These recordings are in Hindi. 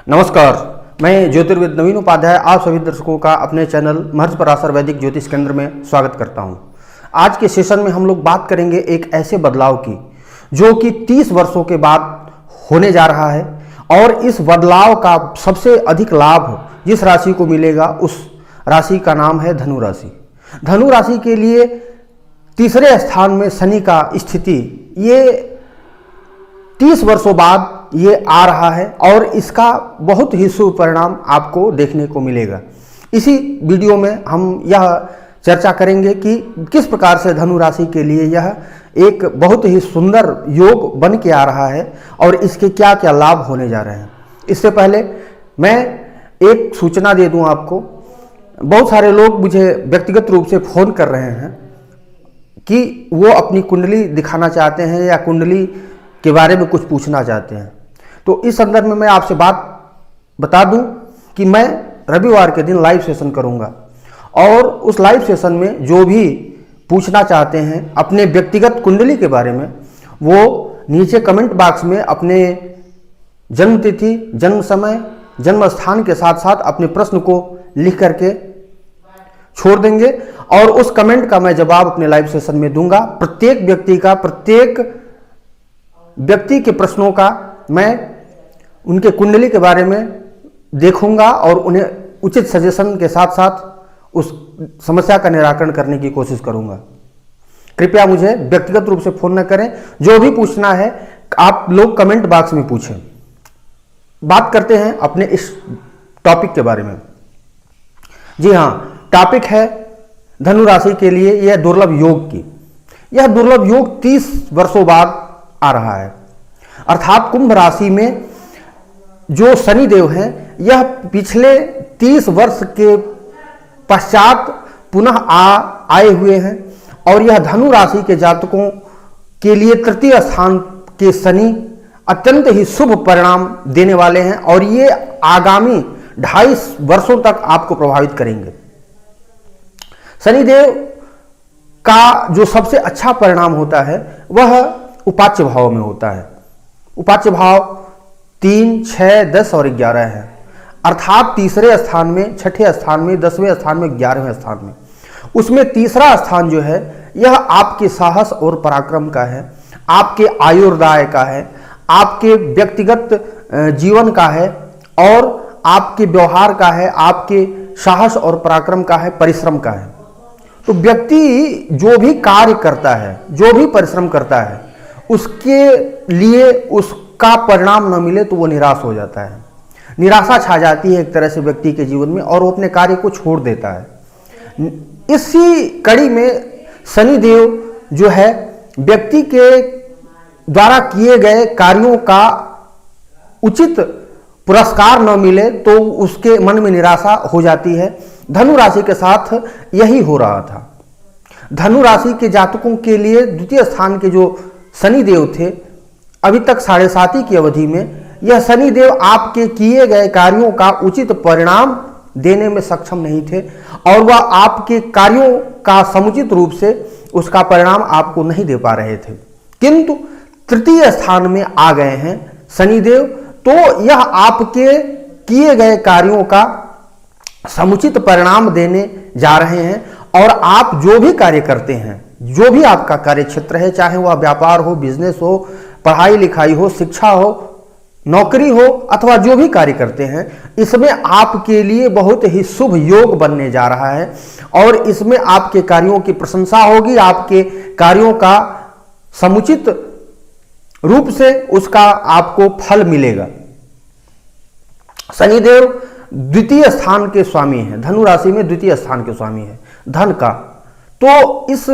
नमस्कार, मैं ज्योतिर्विद नवीन उपाध्याय आप सभी दर्शकों का अपने चैनल महर्षि पराशर वैदिक ज्योतिष केंद्र में स्वागत करता हूं। आज के सेशन में हम लोग बात करेंगे एक ऐसे बदलाव की जो कि 30 वर्षों के बाद होने जा रहा है और इस बदलाव का सबसे अधिक लाभ जिस राशि को मिलेगा उस राशि का नाम है धनु राशि। धनु राशि के लिए तीसरे स्थान में शनि का स्थिति ये 30 वर्षों बाद ये आ रहा है और इसका बहुत ही शुभ परिणाम आपको देखने को मिलेगा। इसी वीडियो में हम यह चर्चा करेंगे कि किस प्रकार से धनु राशि के लिए यह एक बहुत ही सुंदर योग बन के आ रहा है और इसके क्या क्या लाभ होने जा रहे हैं। इससे पहले मैं एक सूचना दे दूं आपको। बहुत सारे लोग मुझे व्यक्तिगत रूप से फ़ोन कर रहे हैं कि वो अपनी कुंडली दिखाना चाहते हैं या कुंडली के बारे में कुछ पूछना चाहते हैं। तो इस संदर्भ में मैं आपसे बात बता दूं कि मैं रविवार के दिन लाइव सेशन करूंगा और उस लाइव सेशन में जो भी पूछना चाहते हैं अपने व्यक्तिगत कुंडली के बारे में वो नीचे कमेंट बॉक्स में अपने जन्म तिथि, जन्म समय, जन्म स्थान के साथ साथ अपने प्रश्न को लिख करके छोड़ देंगे और उस कमेंट का मैं जवाब अपने लाइव सेशन में दूंगा। प्रत्येक व्यक्ति के प्रश्नों का मैं उनके कुंडली के बारे में देखूंगा और उन्हें उचित सजेशन के साथ साथ उस समस्या का निराकरण करने की कोशिश करूंगा। कृपया मुझे व्यक्तिगत रूप से फोन न करें, जो भी पूछना है आप लोग कमेंट बॉक्स में पूछें। बात करते हैं अपने इस टॉपिक के बारे में। जी हाँ, टॉपिक है धनु राशि के लिए यह दुर्लभ योग की। यह दुर्लभ योग 30 वर्षों बाद आ रहा है, अर्थात कुंभ राशि में जो शनि देव हैं यह पिछले 30 वर्ष के पश्चात पुनः आए हुए हैं और यह धनु राशि के जातकों के लिए तृतीय स्थान के शनि अत्यंत ही शुभ परिणाम देने वाले हैं और ये आगामी 2.5 वर्षों तक आपको प्रभावित करेंगे। शनिदेव का जो सबसे अच्छा परिणाम होता है वह उपाच्य भाव में होता है। उपाच्य भाव 3, 6, 10 और 11 है, अर्थात तीसरे स्थान में, छठे स्थान में, 10वें स्थान में, 11वें स्थान में। उसमें तीसरा स्थान जो है यह आपके साहस और पराक्रम का है, आपके आयुर्दाय का है, आपके व्यक्तिगत जीवन का है और आपके व्यवहार का है, आपके साहस और पराक्रम का है, परिश्रम का है। तो व्यक्ति जो भी कार्य करता है, जो भी परिश्रम करता है, उसके लिए उसका परिणाम न मिले तो वो निराश हो जाता है। निराशा छा जाती है एक तरह से व्यक्ति के जीवन में और वो अपने कार्य को छोड़ देता है। इसी कड़ी में शनिदेव जो है व्यक्ति के द्वारा किए गए कार्यों का उचित पुरस्कार न मिले तो उसके मन में निराशा हो जाती है। धनु राशि के साथ यही हो रहा था। धनु राशि के जातकों के लिए द्वितीय स्थान के जो शनिदेव थे, अभी तक 7.5 की अवधि में यह शनिदेव आपके किए गए कार्यों का उचित परिणाम देने में सक्षम नहीं थे और वह आपके कार्यों का समुचित रूप से उसका परिणाम आपको नहीं दे पा रहे थे। किंतु तृतीय स्थान में आ गए हैं शनिदेव, तो यह आपके किए गए कार्यों का समुचित परिणाम देने जा रहे हैं और आप जो भी कार्य करते हैं, जो भी आपका कार्य क्षेत्र है, चाहे वह व्यापार हो, बिजनेस हो, पढ़ाई लिखाई हो, शिक्षा हो, नौकरी हो अथवा जो भी कार्य करते हैं, इसमें आपके लिए बहुत ही शुभ योग बनने जा रहा है और इसमें आपके कार्यों की प्रशंसा होगी, आपके कार्यों का समुचित रूप से उसका आपको फल मिलेगा। शनिदेव द्वितीय स्थान के स्वामी हैं, धनु राशि में द्वितीय स्थान के स्वामी है धन का। तो इस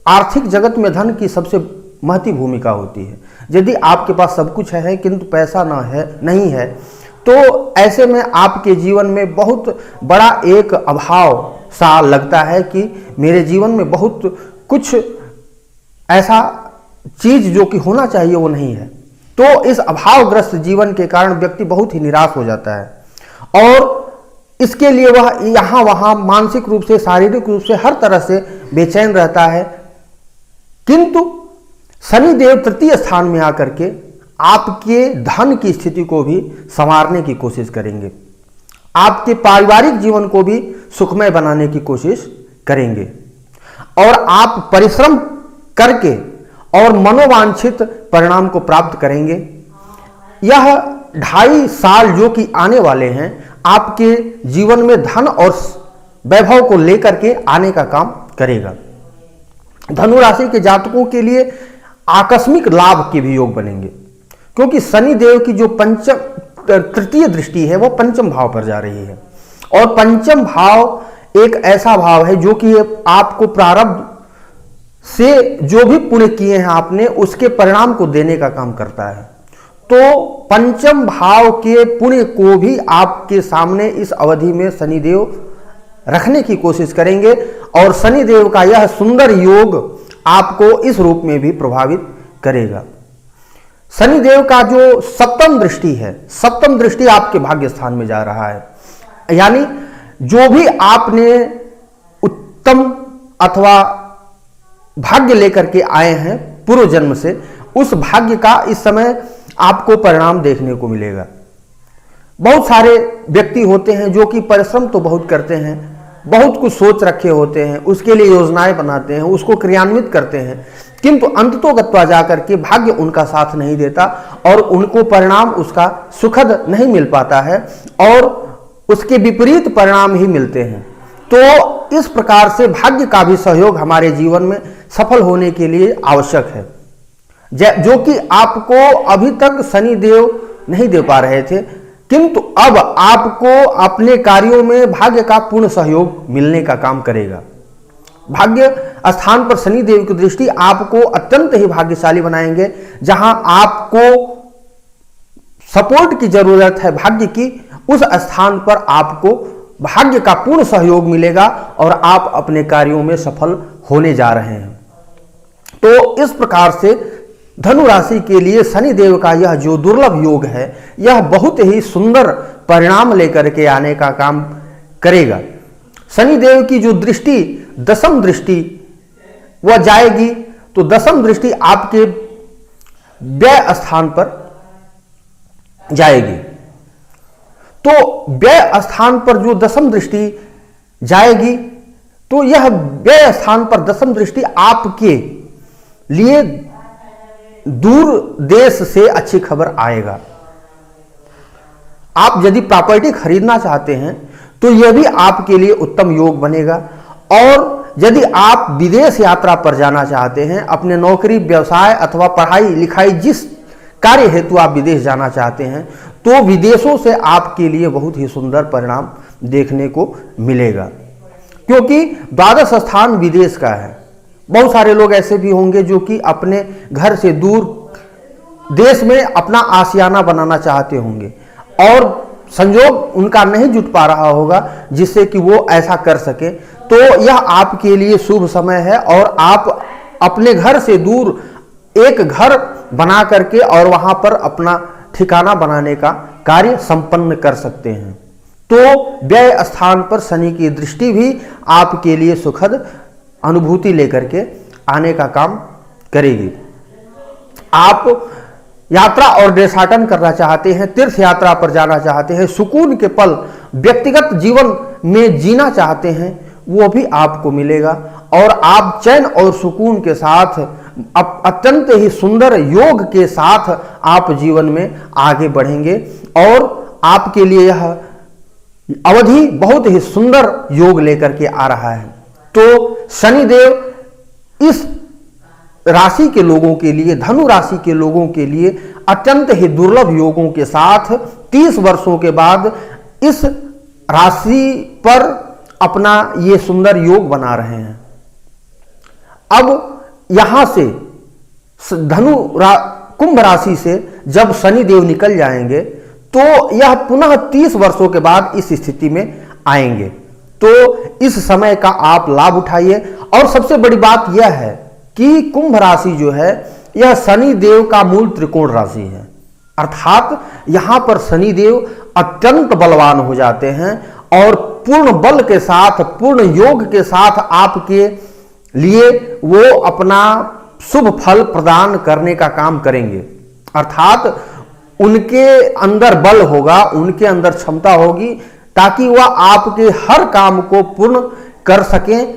आर्थिक जगत में धन की सबसे महती भूमिका होती है। यदि आपके पास सब कुछ है किंतु पैसा नहीं है तो ऐसे में आपके जीवन में बहुत बड़ा एक अभाव सा लगता है कि मेरे जीवन में बहुत कुछ ऐसा चीज जो कि होना चाहिए वो नहीं है। तो इस अभावग्रस्त जीवन के कारण व्यक्ति बहुत ही निराश हो जाता है और इसके लिए वह यहाँ वहाँ मानसिक रूप से, शारीरिक रूप से हर तरह से बेचैन रहता है। किंतु शनिदेव तृतीय स्थान में आकर के आपके धन की स्थिति को भी संवारने की कोशिश करेंगे, आपके पारिवारिक जीवन को भी सुखमय बनाने की कोशिश करेंगे और आप परिश्रम करके और मनोवांछित परिणाम को प्राप्त करेंगे। यह 2.5 साल जो कि आने वाले हैं आपके जीवन में धन और वैभव को लेकर के आने का काम करेगा। धनु राशि के जातकों के लिए आकस्मिक लाभ के भी योग बनेंगे, क्योंकि शनि देव की जो तृतीय दृष्टि है वो पंचम भाव पर जा रही है और पंचम भाव एक ऐसा भाव है जो कि आपको प्रारब्ध से जो भी पुण्य किए हैं आपने उसके परिणाम को देने का काम करता है। तो पंचम भाव के पुण्य को भी आपके सामने इस अवधि में शनिदेव रखने की कोशिश करेंगे और शनिदेव का यह सुंदर योग आपको इस रूप में भी प्रभावित करेगा। शनिदेव का जो सप्तम दृष्टि है, सप्तम दृष्टि आपके भाग्य स्थान में जा रहा है, यानी जो भी आपने उत्तम अथवा भाग्य लेकर के आए हैं पूर्व जन्म से, उस भाग्य का इस समय आपको परिणाम देखने को मिलेगा। बहुत सारे व्यक्ति होते हैं जो कि परिश्रम तो बहुत करते हैं, बहुत कुछ सोच रखे होते हैं, उसके लिए योजनाएं बनाते हैं, उसको क्रियान्वित करते हैं, किंतु अंततोगत्वा जाकर के भाग्य उनका साथ नहीं देता और उनको परिणाम उसका सुखद नहीं मिल पाता है और उसके विपरीत परिणाम ही मिलते हैं। तो इस प्रकार से भाग्य का भी सहयोग हमारे जीवन में सफल होने के लिए आवश्यक है, जो कि आपको अभी तक शनि देव नहीं दे पा रहे थे, किंतु अब आपको अपने कार्यों में भाग्य का पूर्ण सहयोग मिलने का काम करेगा। भाग्य स्थान पर शनि देव की दृष्टि आपको अत्यंत ही भाग्यशाली बनाएंगे। जहां आपको सपोर्ट की जरूरत है भाग्य की, उस स्थान पर आपको भाग्य का पूर्ण सहयोग मिलेगा और आप अपने कार्यों में सफल होने जा रहे हैं। तो इस प्रकार से धनु राशि के लिए शनि देव का यह जो दुर्लभ योग है, यह बहुत ही सुंदर परिणाम लेकर के आने का काम करेगा। शनि देव की जो दृष्टि दसम दृष्टि वह जाएगी, तो दसम दृष्टि आपके व्यय स्थान पर जाएगी। तो व्यय स्थान पर जो दसम दृष्टि जाएगी, तो यह व्यय स्थान पर दसम दृष्टि आपके लिए दूर देश से अच्छी खबर आएगा। आप यदि प्रॉपर्टी खरीदना चाहते हैं तो यह भी आपके लिए उत्तम योग बनेगा। और यदि आप विदेश यात्रा पर जाना चाहते हैं, अपने नौकरी व्यवसाय अथवा पढ़ाई लिखाई जिस कार्य हेतु आप विदेश जाना चाहते हैं, तो विदेशों से आपके लिए बहुत ही सुंदर परिणाम देखने को मिलेगा, क्योंकि द्वादश स्थान विदेश का है। बहुत सारे लोग ऐसे भी होंगे जो कि अपने घर से दूर देश में अपना आशियाना बनाना चाहते होंगे और संयोग उनका नहीं जुट पा रहा होगा जिससे कि वो ऐसा कर सके। तो यह आपके लिए शुभ समय है और आप अपने घर से दूर एक घर बना करके और वहां पर अपना ठिकाना बनाने का कार्य संपन्न कर सकते हैं। तो व्यय स्थान पर शनि की दृष्टि भी आपके लिए सुखद अनुभूति लेकर के आने का काम करेगी। आप यात्रा और देशाटन करना चाहते हैं, तीर्थ यात्रा पर जाना चाहते हैं, सुकून के पल व्यक्तिगत जीवन में जीना चाहते हैं, वो भी आपको मिलेगा और आप चैन और सुकून के साथ अत्यंत ही सुंदर योग के साथ आप जीवन में आगे बढ़ेंगे और आपके लिए यह अवधि बहुत ही सुंदर योग लेकर के आ रहा है। तो शनिदेव इस राशि के लोगों के लिए, धनु राशि के लोगों के लिए अत्यंत ही दुर्लभ योगों के साथ 30 वर्षों के बाद इस राशि पर अपना ये सुंदर योग बना रहे हैं। अब यहां से कुंभ राशि से जब शनिदेव निकल जाएंगे तो यह पुनः 30 वर्षों के बाद इस स्थिति में आएंगे। तो इस समय का आप लाभ उठाइए। और सबसे बड़ी बात यह है कि कुंभ राशि जो है यह शनि देव का मूल त्रिकोण राशि है, अर्थात यहां पर शनि देव अत्यंत बलवान हो जाते हैं और पूर्ण बल के साथ, पूर्ण योग के साथ आपके लिए वो अपना शुभ फल प्रदान करने का काम करेंगे। अर्थात उनके अंदर बल होगा, उनके अंदर क्षमता होगी, ताकि वह आपके हर काम को पूर्ण कर सकें।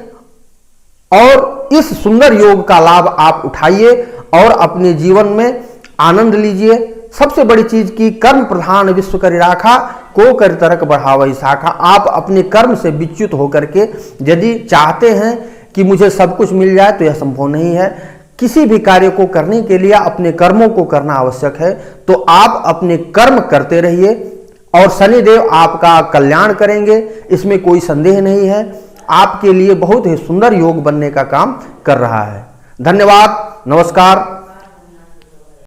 और इस सुंदर योग का लाभ आप उठाइए और अपने जीवन में आनंद लीजिए। सबसे बड़ी चीज की कर्म प्रधान विश्व करि राखा, को कर तरक बढ़ावई शाखा। आप अपने कर्म से विच्युत होकर के यदि चाहते हैं कि मुझे सब कुछ मिल जाए, तो यह संभव नहीं है। किसी भी कार्य को करने के लिए अपने कर्मों को करना आवश्यक है। तो आप अपने कर्म करते रहिए और शनिदेव आपका कल्याण करेंगे, इसमें कोई संदेह नहीं है। आपके लिए बहुत ही सुंदर योग बनने का काम कर रहा है। धन्यवाद, नमस्कार।